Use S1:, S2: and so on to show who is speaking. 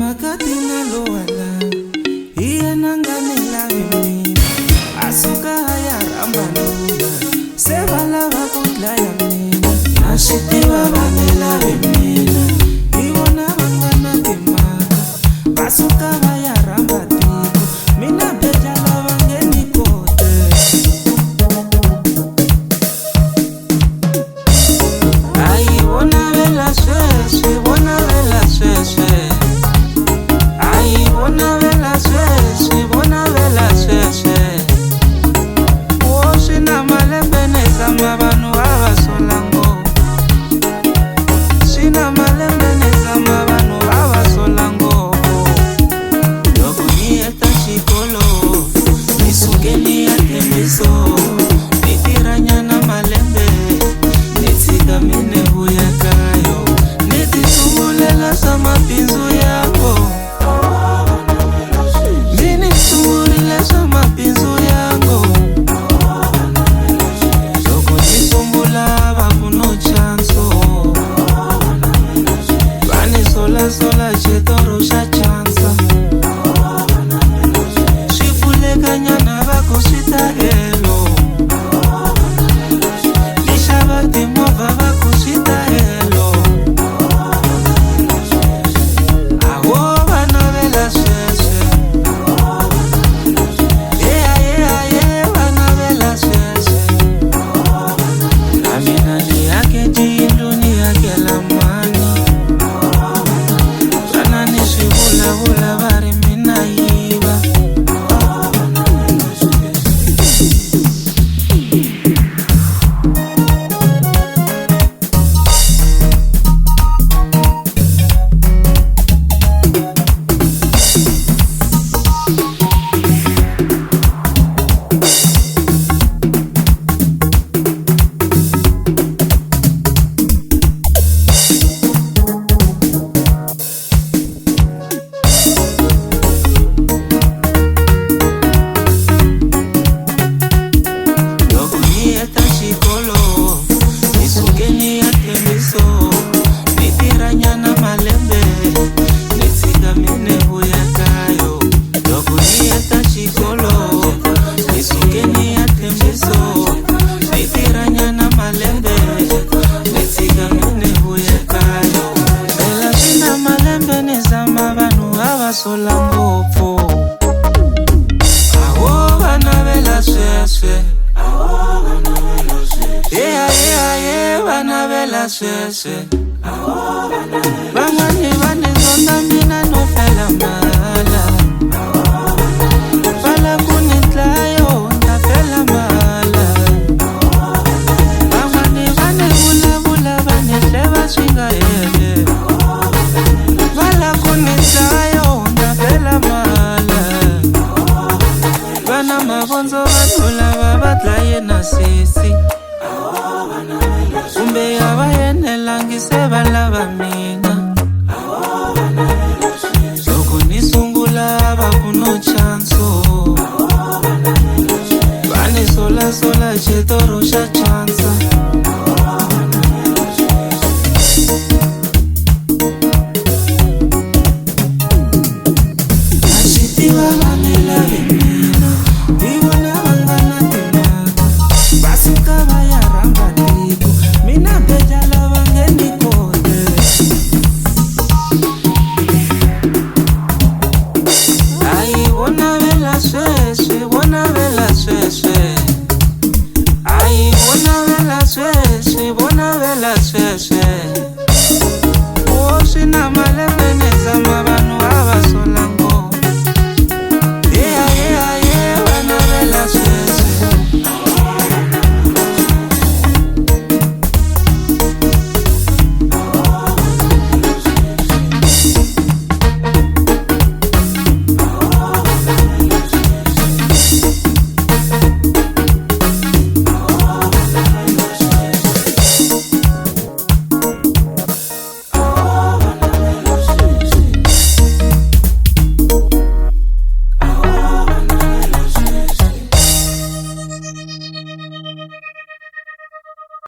S1: makatina loala iye nanganela vimina asuka haya rambaluya sevala vakudlaya mina nashitiva vanela vimina ivona vangana timaka vasuka vaya ramba tiko mina bejala vangeni kote ai vona vela sweswe vona vela sweswe sola chitoro xa chanza xipfulekanyana va ku swi ta helo lixava timovha va ku swi ta helo awo va navela sweswe va navela sweswe na mina ni yake tiyindlu ni yakela mani vula vari mina yiva sola ngopfu awo vana vela sweswe vana vela sweswe van'wani vani zonda mina no fela mala vala ku ni dlayo nda fela mala van'wani vani vulavula vani hleva swi nga hele vala ku ni dlayo mavondzo vanhu lava va dlaye na sisi kumbe a va enelangi se va lava mina loko ni sungula va ku no chanso va ni solasola xitoro xa chansa a xi tiva